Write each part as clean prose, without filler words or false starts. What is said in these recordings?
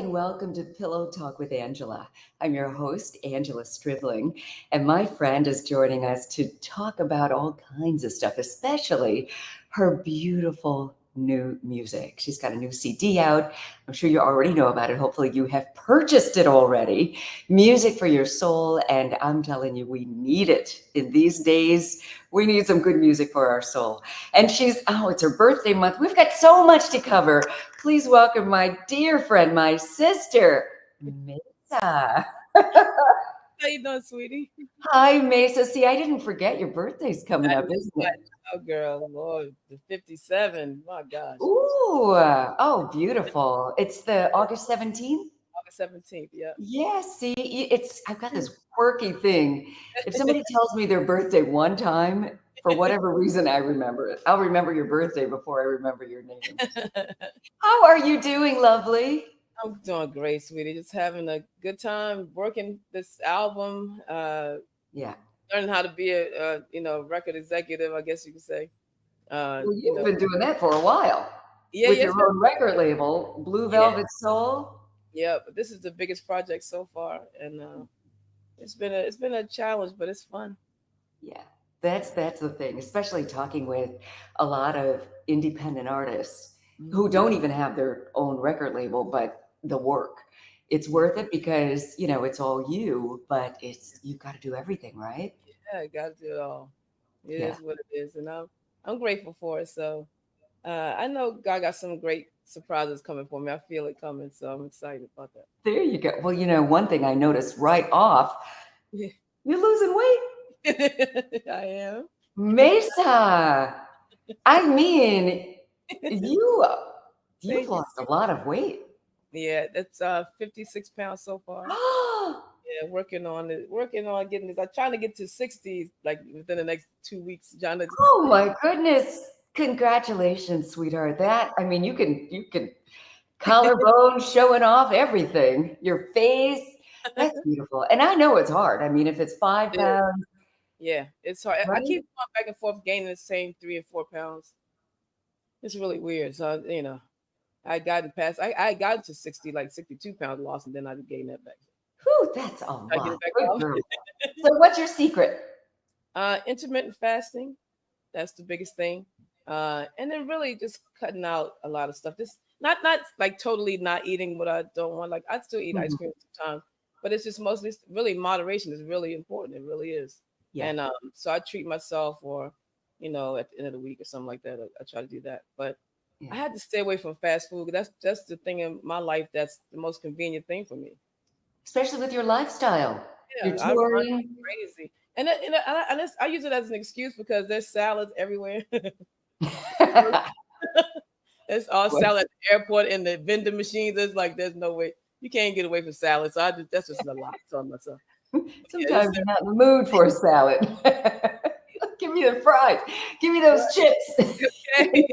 and welcome to Pillow Talk with Angela. I'm your host, Angela Stribling, and my friend is joining us to talk about all kinds of stuff, especially her beautiful new music. She's got a new CD out. I'm sure you already know about it. Hopefully, you have purchased it already. Music for your soul, and I'm telling you, we need it in these days. We need some good music for our soul. And it's her birthday month. We've got so much to cover. Please welcome my dear friend, my sister, MAYSA. How you doing, sweetie? Hi, MAYSA. See, I didn't forget your birthday's coming I up, know, isn't I it? know, girl. Lord, the 57. My gosh. Ooh, oh, beautiful. It's the August 17th? August 17th. Yeah. Yes, see, I've got this quirky thing. If somebody tells me their birthday one time, for whatever reason, I remember it. I'll remember your birthday before I remember your name. How are you doing, lovely? I'm doing great, sweetie. Just having a good time working this album, Yeah. learning how to be a record executive, I guess you could say. Uh, Well, you you've know, been doing that for a while yeah, with yeah, your own record label, Blue yeah, Velvet Soul. yeah. But this is the biggest project so far, and it's been a challenge, but it's fun. Yeah, that's the thing, especially talking with a lot of independent artists who Hmm. don't even have their own record label, but the work. It's Yeah, worth it because, it's all you, but you've got to do everything, right? yeah, I got to do it all. It Yeah. is what it is, and I'm grateful for it. So. I know God got some great surprises coming for me. I feel it coming, so I'm excited about that. There you go. Well, one thing I noticed right off, Yeah. you're losing weight. I am. Mesa. I mean, you you've Thank you. lost a lot of weight. Yeah, that's 56 pounds so far. Yeah, working on getting this. I'm trying to get to 60 like within the next 2 weeks. Trying to, Oh my goodness. Congratulations, sweetheart. That, I mean, you can collarbone showing off everything. Your face. That's beautiful. And I know it's hard. I mean, if it's 5 pounds, yeah, it's hard. I right? keep going back and forth, gaining the same 3 and 4 pounds. It's really weird. So I got it past. I got to 60, like 62 pounds lost, and then I gained that back. Whew, that's a I get lot. it back Good off. girl. So what's your secret? Intermittent fasting. That's the biggest thing. And then really just cutting out a lot of stuff. Just not like totally not eating what I don't want. Like I still eat ice Mhm. cream sometimes, but it's just mostly really moderation is really important. It really is. Yeah. And so I treat myself, or at the end of the week or something like that. I try to do that. But Yeah. I had to stay away from fast food. That's the thing in my life that's the most convenient thing for me. Especially with your lifestyle. You're Yeah, I run touring. crazy, I use it as an excuse because there's salads everywhere. It's all salad at the airport and the vending machines. It's like there's no way you can't get away from salad. So that's just a lot to myself. Yeah, Sometimes I'm not in the mood for a salad. Give me the fries. Give me those chips. okay.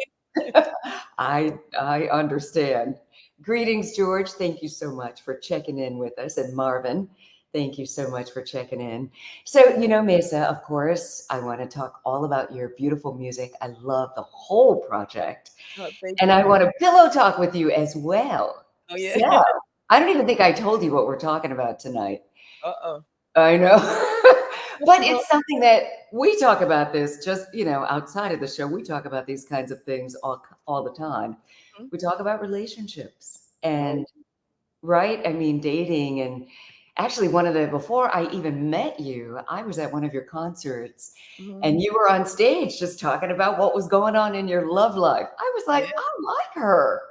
I understand. Greetings, George. Thank you so much for checking in with us. And Marvin, thank you so much for checking in. So, Mesa, of course, I want to talk all about your beautiful music. I love the whole project. Oh, thank And you. I want to pillow talk with you as well. Oh yeah. So, I don't even think I told you what we're talking about tonight. Uh-oh. I know. But it's something that we talk about this just, outside of the show. We talk about these kinds of things all the time. We talk about relationships Oh, and right? I mean, dating and actually before I even met you, I was at one of your concerts mhm. and you were on stage just talking about what was going on in your love life. I was like, Yeah. I like her.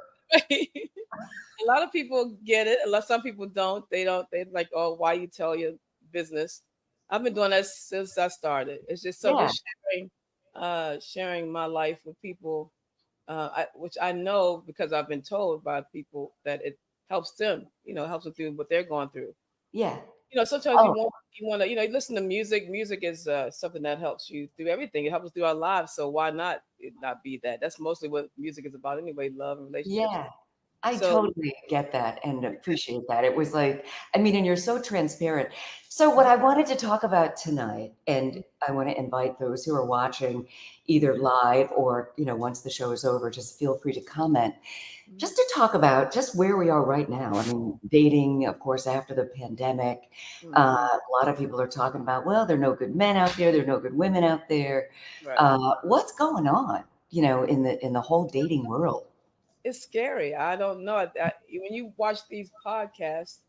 A lot of people get it. Some people don't. They don't. They like, oh, why you tell your business? I've been doing that since I started. It's just so Yeah. just sharing my life with people, which I know because I've been told by people that it helps them. Helps them through what they're going through. Yeah. Sometimes Oh, you want to you listen to music. Music is something that helps you through everything. It helps us through our lives. So why not it not be that? That's mostly what music is about anyway. Love and relationships. yeah. I So totally get that and appreciate that. It was like, I mean, and you're so transparent. So, what I wanted to talk about tonight, and I want to invite those who are watching either live or, once the show is over, just feel free to comment, just to talk about just where we are right now. I mean, dating, of course, after the pandemic. mm-hmm. A lot of people are talking about, well, there are no good men out there, there are no good women out there. Right. What's going on, in the whole dating world? It's scary. I don't know. When you watch these podcasts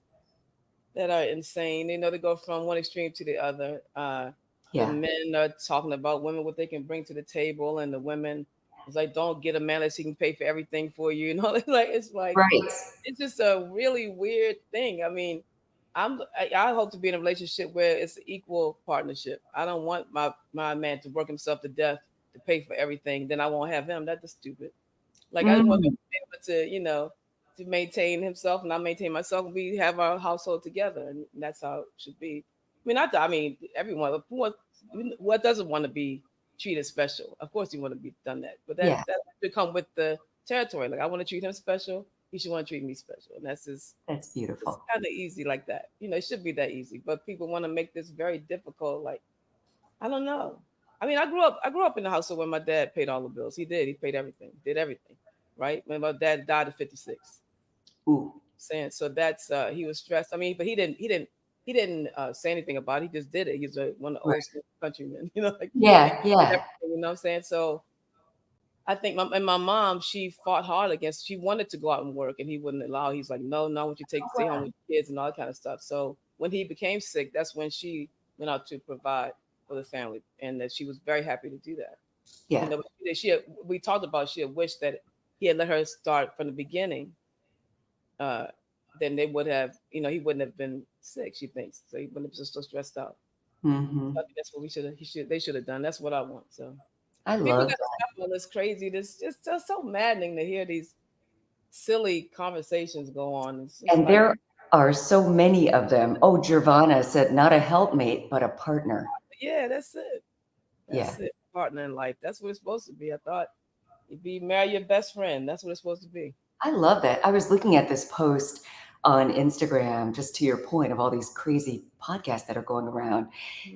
that are insane, they go from one extreme to the other. The Yeah, men are talking about women, what they can bring to the table, and the women it's like, don't get a man unless he can pay for everything for you. It's like right. it's just a really weird thing. I mean, I hope to be in a relationship where it's an equal partnership. I don't want my man to work himself to death to pay for everything. Then I won't have him. That's just stupid. Like I want him Mm, to be able to maintain himself and I maintain myself, and we have our household together, and that's how it should be. I mean, everyone what doesn't want to be treated special? Of course, you want to be done that, but that yeah, that should come with the territory. Like I want to treat him special, he should want to treat me special, and that's it's beautiful. kind of easy like that. It should be that easy, but people want to make this very difficult. Like I don't know. I mean, I grew up in a household where my dad paid all the bills. He did. He paid everything. Did everything. Right? When my dad died at 56. Ooh, Saying so that's he was stressed. I mean, but he didn't say anything about it. He just did it. He's one of the old right. school countrymen, like Yeah, did yeah, everything, you know what I'm saying? So I think my mom, she fought hard against, she wanted to go out and work and he wouldn't allow. He's like, no, no, I want you to stay home with your kids and all that kind of stuff. So when he became sick, that's when she went out to provide for the family, and that she was very happy to do that. yeah. But we talked about, she had wished that he had let her start from the beginning. Uh, then they would have, he wouldn't have been sick. She thinks so. He wouldn't have been so stressed out. Hmm. So I think that's what they should have done. That's what I want. So I people love got to that. stop all this crazy. This just so maddening to hear these silly conversations go on. It's just And like, there are so many of them. Oh, Gervana said, not a helpmate, but a partner. yeah, that's it. Yeah. That's it. Partner in life. That's what it's supposed to be. I thought you'd be marry your best friend. That's what it's supposed to be. I love that. I was looking at this post on Instagram, just to your point of all these crazy podcasts that are going around.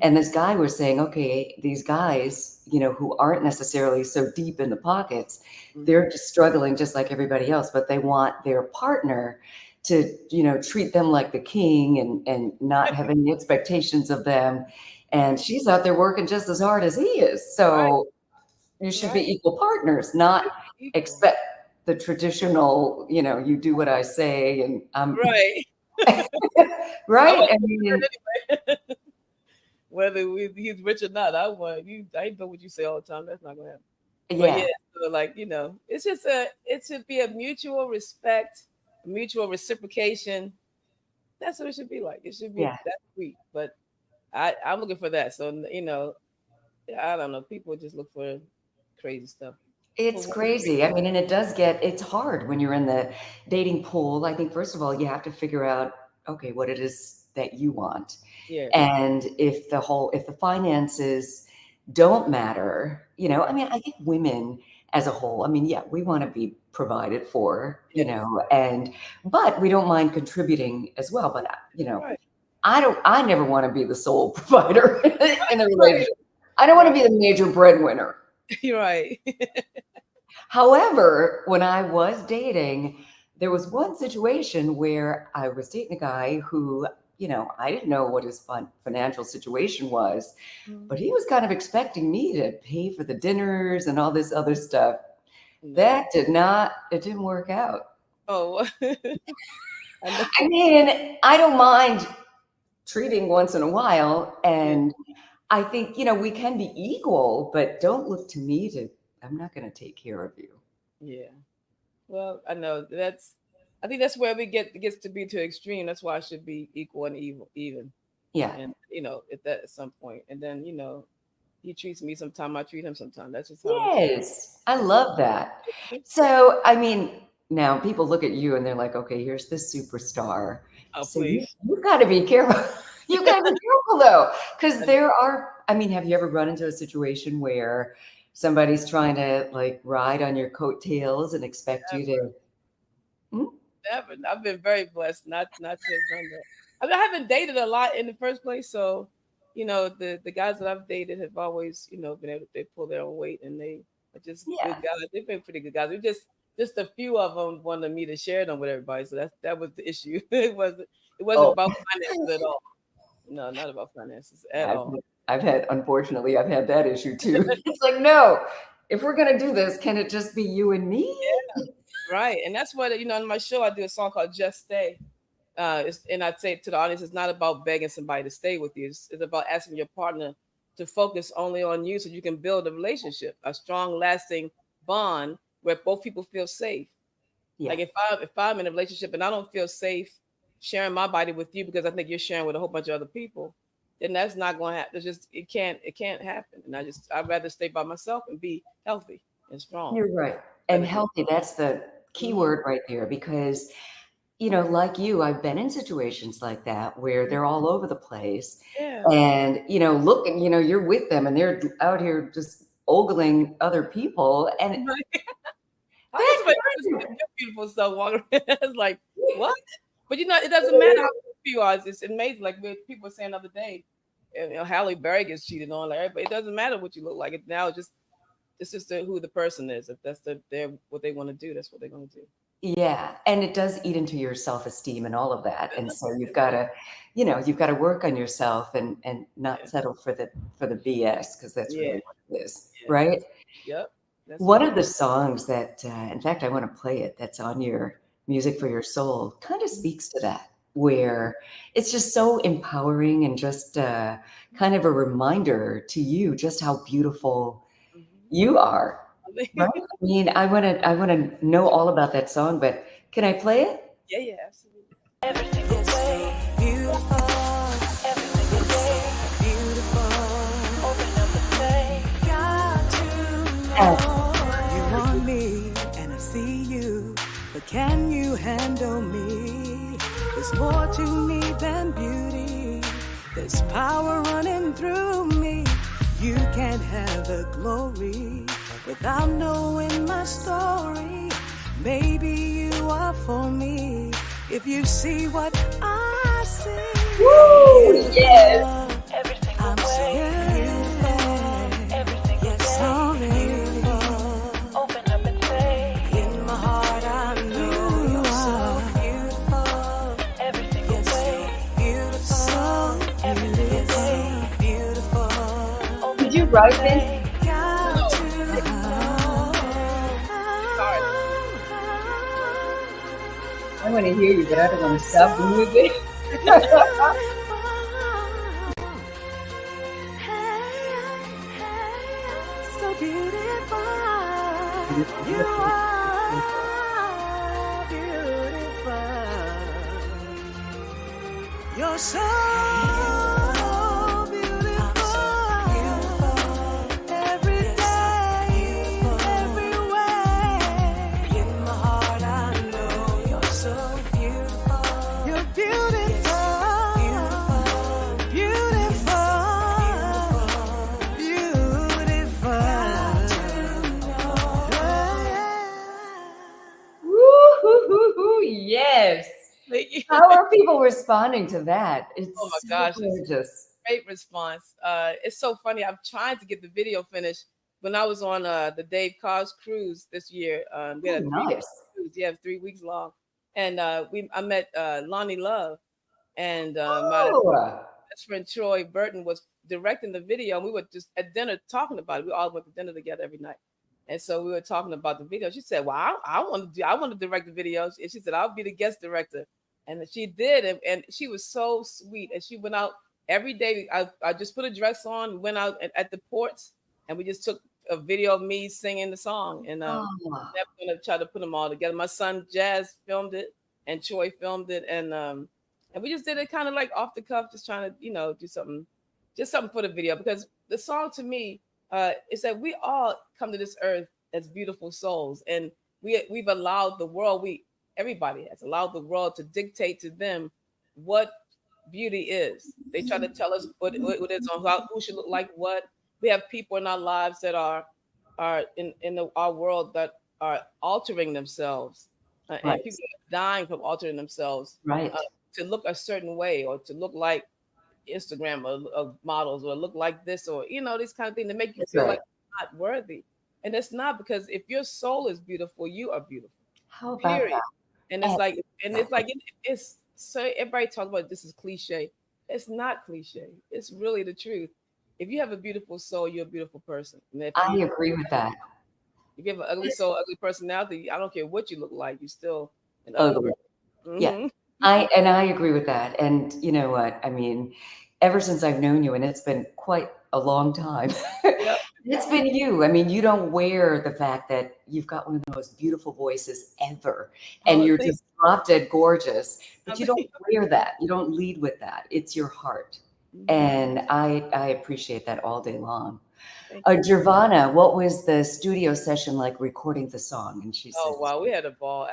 And this guy was saying, okay, these guys, who aren't necessarily so deep in the pockets, Mm-hmm. they're just struggling just like everybody else, but they want their partner to, treat them like the king and not have any expectations of them. And Right. she's out there working just as hard as he is. Right. So you should be Right. equal partners, not Should be equal. expect the traditional, you do what I say and Right. I right? want I to mean, anyway. Whether he's rich or not, I want you. I know what you say all the time. That's not gonna happen. But yeah, yeah, so like it should be a mutual respect, mutual reciprocation. That's what it should be like. It should be yeah. that sweet. But I'm looking for that. So I don't know. People just look for crazy stuff. For It's one crazy. reason. I mean, and it's hard when you're in the dating pool. I think first of all, you have to figure out, okay, what it is that you want. Yeah. And if the finances don't matter, I Right. mean, I think women as a whole, I mean, yeah, we want to be provided for, Yes. but we don't mind contributing as well. But, Right. I never want to be the sole provider in the Right. relationship. I don't want to Right. be the major breadwinner. You're right. However, when I was dating, there was one situation where I was dating a guy who, I didn't know what his financial situation was, Mhm. but he was kind of expecting me to pay for the dinners and all this other stuff. No. It didn't work out. Oh. I know. I mean, I don't mind treating once in a while. Yeah. And I think, we can be equal, but don't look to me I'm not going to take care of you. Yeah. Well, I know I think that's where it gets to be too extreme. That's why it should be equal and even. Yeah. And at some point. And then, he treats me sometime, I treat him sometime. That's just how it's Yes, I that's just love that. it. So, I mean, now people look at you and they're like, okay, here's this superstar. Oh, So you please. you got to be careful. You got to be careful though, because I mean, have you ever run into a situation where somebody's trying to like ride on your coattails and expect you to? Mm, Never. I've been very blessed not to have done that. I mean, I haven't dated a lot in the first place, so the guys that I've dated have always been able they pull their own weight and they are just good yeah. guys. They've been pretty good guys. We just a few of them wanted me to share them with everybody, so that was the issue. It wasn't Oh, about finances at all. No, not about finances at I've all. unfortunately, I've had that issue too. It's like, no, if we're gonna do this, can it just be you and me? Right, and that's what on my show I do a song called "Just Stay." And I'd say to the audience, it's not about begging somebody to stay with you. It's about asking your partner to focus only on you so you can build a relationship, a strong, lasting bond where both people feel safe. Yeah, Like if I'm in a relationship and I don't feel safe sharing my body with you because I think you're sharing with a whole bunch of other people, then that's not going to happen. It's just it can't happen. And I'd rather stay by myself and be healthy and strong. you're right. And Rather be. healthy, that's the key Mhm. word right there because, like you, I've been in situations like that where Mhm. they're all over the place Yeah. and, looking, you're with them and they're out here just ogling other people. And Right. How can that somebody just kind put your beautiful self walk around? It's like, what? But it doesn't matter how beautiful you are. It's amazing. Like people were saying the other day, Halle Berry gets cheated on. Like, but it doesn't matter what you look like. Now it's just who the person is. If that's their what they want to do, that's what they're going to do. yeah, and it does eat into your self-esteem and all of that, and so you've It does. gotta you've gotta work on yourself and not Yeah. settle for the BS because that's Yeah. really what it is, Yeah. right? Yep. That's One what it of is. the songs that, in fact, I wanna play it, that's on your Music for Your Soul, kinda speaks to that, where it's just so empowering and just, kind of a reminder to you just how beautiful Mhm. you are, right? Mhm. I mean, I wanna know all about that song, but can I play it? Yeah. Yeah. Absolutely. Everything is so beautiful. Everything is so beautiful. Open up and say, got to Uh, know you want me, and I see you, but can you handle me? There's more to me than beauty. There's power running through me. You can't have the glory without knowing my story. Maybe you are for me. If you see what I see, woo! Yes. everything I'm so beautiful. Everything yes, so beautiful. Open up and say, in my heart I know you're so beautiful. Everything yes, so beautiful. So everything is so beautiful. Did Open you up and write this? say, got No. to Sorry. I wanna hear you, but I don't wanna stop the music. So beautiful, you are beautiful. You're so beautiful. Every day, every way. In my heart, I know you're so beautiful. You're beautiful. Beautiful. Beautiful. Woo-hoo-hoo-hoo, yes. Thank you. How are people responding to that? Oh my It's so gosh, it's gorgeous. great response. It's so funny. I'm trying to get the video finished. When I was on the Dave Cos cruise this year, we Oh, had a 3 week nice. cruise. Yeah, 3 weeks long, and I met Lonnie Love, and my Oh, best friend Troy Burton was directing the video, and we were just at dinner talking about it. We all went to dinner together every night, and so we were talking about the video. She said, "Well, I want to direct the videos," and she said, "I'll be the guest director," and she did, and she was so sweet, and she went out every day. I just put a dress on, went out at the ports, and we just took a video of me singing the song, and oh, never gonna try to put them all together. My son Jazz filmed it, and Troy filmed it, and we just did it kind of like off the cuff, just trying to do something, just something for the video because the song to me is that we all come to this earth as beautiful souls, and we've allowed the world, we everybody has allowed the world to dictate to them what beauty is. They try to tell us what it's on who should look like what. We have people in our lives that are our world that are altering themselves and Right. people are dying from altering themselves Right. to look a certain way or to look like Instagram or models or look like this or these kind of things that make you That's feel right. like you're not worthy. And it's not, because if your soul is beautiful, you are beautiful. How about Period. And it's that? like Exactly. it's so everybody talks about this is cliche. It's not cliche. It's really the truth. If you have a beautiful soul, you're a beautiful person. And I agree with that. if you have an ugly soul, ugly personality, I don't care what you look like, you're still an ugly Ugly. person. Yeah. Hmm. I agree with that. And you know what? I mean, ever since I've known you, and it's been quite a long time, Yep. it's been you. I mean, you don't wear the fact that you've got one of the most beautiful voices ever, and Oh, you're thank just drop dead gorgeous. But you don't you. wear that. You don't lead with that. It's your heart. Mhm. And I appreciate that all day long. Thank you. Jirvana, what was the studio session like recording the song? And she Oh says, wow, we had a ball.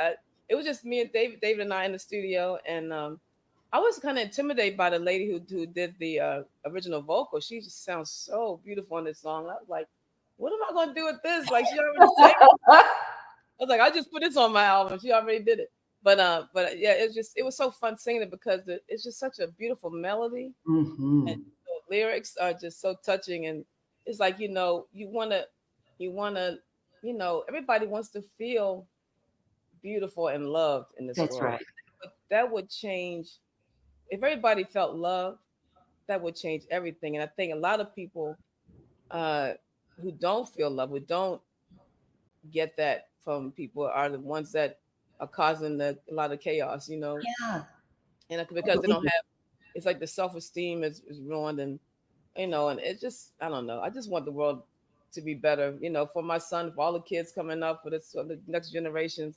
It was just me and David and I in the studio, and I was kind of intimidated by the lady who did the original vocal. She just sounds so beautiful on this song. I was like, what am I gonna do with this? Like she already sang. I was like, I just put this on my album. She already did it. But yeah, it was so fun singing it because it's just such a beautiful melody, and mm-hmm. the lyrics are just so touching. And it's like you wanna, everybody wants to feel beautiful and loved in this That's world. right. But that would change if everybody felt love. That would change everything. And I think a lot of people uh, who don't feel love, who don't get that from people, are the ones that are causing a lot of chaos. Yeah. And I because they believe don't it. have, it's like the self esteem is ruined, and and it's just I don't know. I just want the world to be better. For my son, for all the kids coming up, for the next generations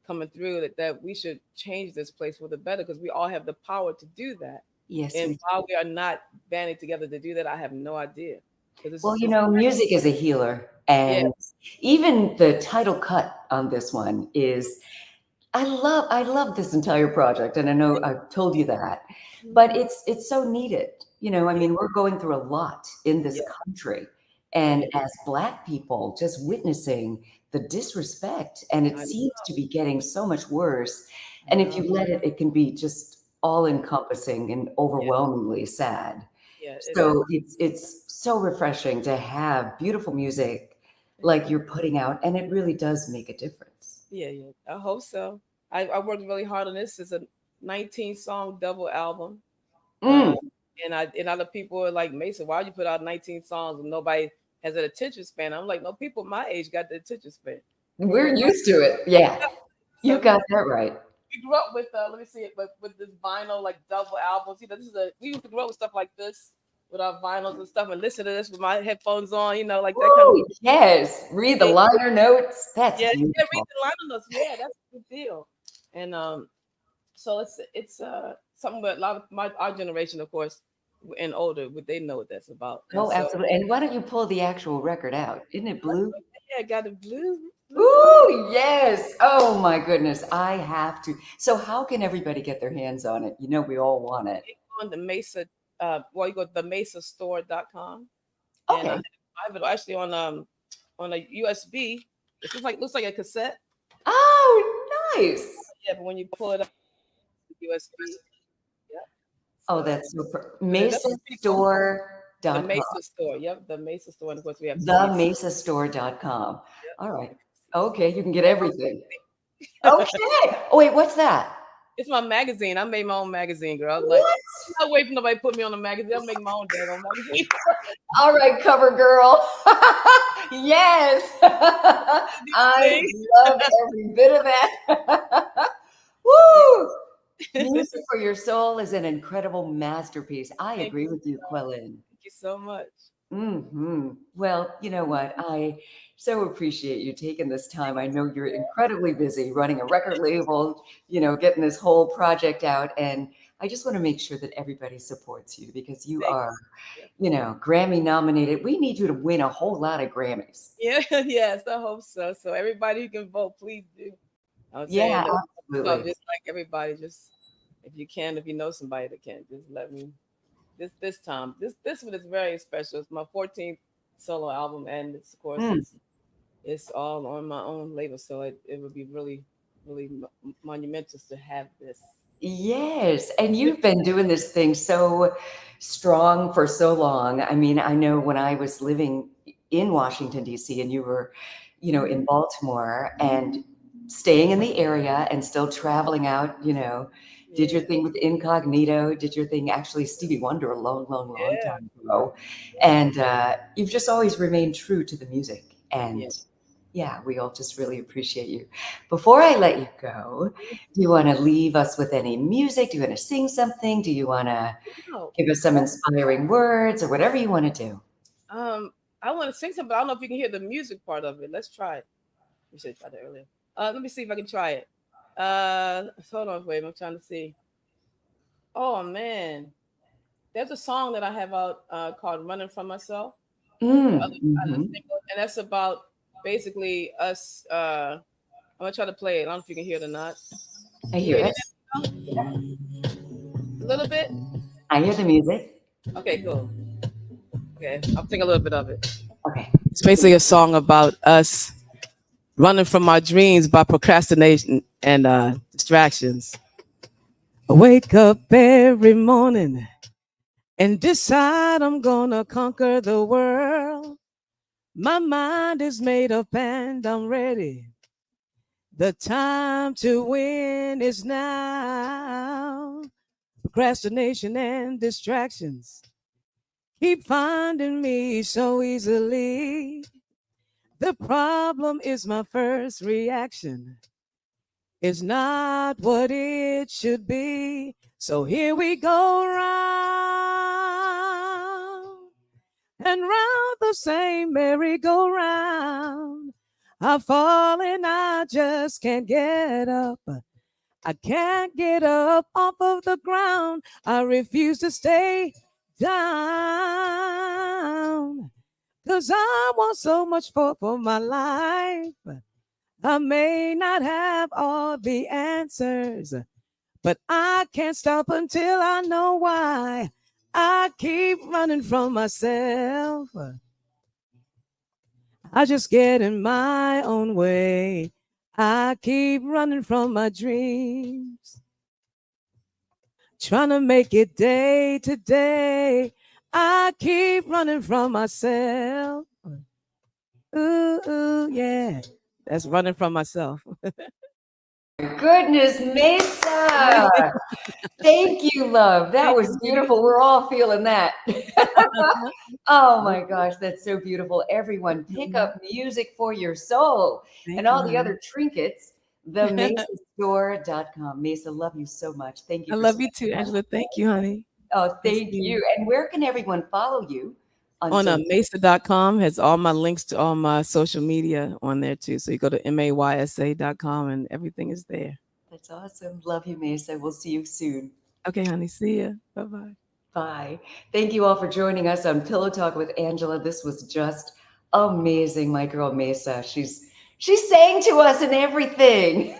coming through, that we should change this place for the better, because we all have the power to do that. Yes, And we while we are not banding together to do that, I have no idea, because Well, it's music is a healer. yeah. And even the title cut on this one is I love this entire project. And I know I've told you that, but Mhm. it's so needed. I Yeah, mean, we're going through a lot in this yeah, country. yeah, And as Black people, just witnessing the disrespect, and it I seems to be getting so much worse. And if know. you let it, it can be just all encompassing and Yeah, overwhelmingly sad. yeah, it is. So it's so refreshing to have beautiful music Thank like you. you're putting out, and it really does make a difference. Yeah, yeah. I hope so. I worked really hard on this. It's a 19-song double album. Uh, Mm, and other people are like, Mesa, why you put out 19 songs and nobody has an attention span? I'm like, no, people my age got the attention span. we're People my used to it. Yeah, you so got that right. we grew up with let me see it, but with this vinyl like double albums. This is we used to grow up with stuff like this with our vinyls and stuff and listen to this with my headphones on, like that kind of Woo, yes. Read the thing. liner notes. That's Yeah, yeah, read beautiful. the liner notes. Yeah, that's the deal. And so it's something that a lot of our generation, of course, and older, would they know what that's about. And Oh, so absolutely. And why don't you pull the actual record out? Isn't it blue? yeah, got the blue. Ooh, yes. Oh my goodness. I have to. So how can everybody get their hands on it? We all want it. On the Mesa, well, you go to the MAYSAstore.com, and Okay. I have it actually on a USB. It looks like a cassette. Oh, nice. Yeah, but when you pull it up, USB. Yeah. Oh, So that's super. that's pretty cool. The MAYSAstore.com. Mesa store. Yep, the Mesa store, and of course we have the CD. TheMaysastore.com. All Yep. right. Okay, you can get everything. Okay. Oh, wait, what's that? It's my magazine. I made my own magazine, girl. I was like, What? I'm not waiting for nobody to put me on a magazine. I'll make my own daggone magazine. All right, cover girl. Yes. I See? love every bit of that. Woo! Thank Music for Your Soul is an incredible masterpiece. I you. agree with you, Quellen. Thank you so much. Well, you know what? I so appreciate you taking this time. I know you're incredibly busy running a record label, getting this whole project out. And I just want to make sure that everybody supports you because you Thank are, you. Grammy nominated. We need you to win a whole lot of Grammys. Yeah, yes, I hope so. So everybody who can vote, please do. I'm saying Yeah, that. So absolutely. just like everybody, just if you know somebody that can, just let me. This time, this one is very special. It's my 14th solo album, and of course Mm, it's all on my own label. So it would be really really monumentous to have this. Yes, and you've been doing this thing so strong for so long. I mean, I know when I was living in Washington, D.C., and you were, in Baltimore and staying in the area and still traveling out, did your Yeah, thing with Incognito, did your thing actually Stevie Wonder a long, long, long yeah, time ago. yeah, And you've just always remained true to the music. yeah. And yeah, we all just really appreciate you. Before I let you go, do you want to leave us with any music? Do you want to sing something? Do you want to No, give us some inspiring words or whatever you want to do? I want to sing something, but I don't know if you can hear the music part of it. Let's try it. We should have tried it earlier. Let me see if I can try it. Hold on, wait. I'm trying to see. Oh man, there's a song that I have out called "Running from Myself." The other Mm-hmm. single, and that's about basically us. I'm gonna try to play it. I don't know if you can hear it or not. I Can you hear hear it. it a little bit? I hear the music. Okay, cool. Okay, I'll sing a little bit of it. Okay. It's basically a song about us running from our dreams by procrastination and distractions. I wake up every morning and decide I'm gonna conquer the world. My mind is made up and I'm ready. The time to win is now. Procrastination and distractions keep finding me so easily. The problem is my first reaction is not what it should be. So here we go round and round the same merry-go-round. I fall and I just can't get up. I can't get up off of the ground. I refuse to stay down. 'Cause I want so much for my life. I may not have all the answers, but I can't stop until I know why. I keep running from myself. I just get in my own way. I keep running from my dreams, trying to make it day to day. I keep running from myself. Ooh, ooh, yeah. That's running from myself. Goodness, Mesa. Thank you, love. That Thank was you. beautiful. We're all feeling that. Oh my gosh, that's so beautiful. Everyone, pick up music for your soul and Thank you, all the honey. other trinkets. TheMaceStore.com. Mesa, love you so much. Thank you I for love you spending too, time. Angela. Thank you, honey. Oh, Thank thank you. you. And where can everyone follow you on On social? MAYSA.com has all my links to all my social media on there too. So you go to MAYSA.com and everything is there. That's awesome. Love you, Mesa. We'll see you soon. Okay, honey. See ya. Bye bye. Bye. Thank you all for joining us on Pillow Talk with Angela. This was just amazing. My girl Mesa, she's saying to us and everything.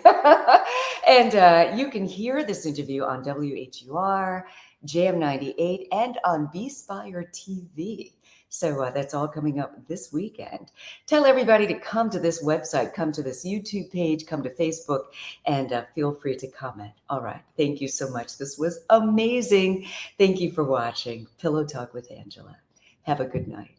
And you can hear this interview on WHUR, JM 98, and on B Spire TV. So that's all coming up this weekend. Tell everybody to come to this website, come to this YouTube page, come to Facebook, and feel free to comment. All right. Thank you so much. This was amazing. Thank you for watching Pillow Talk with Angela. Have a good night.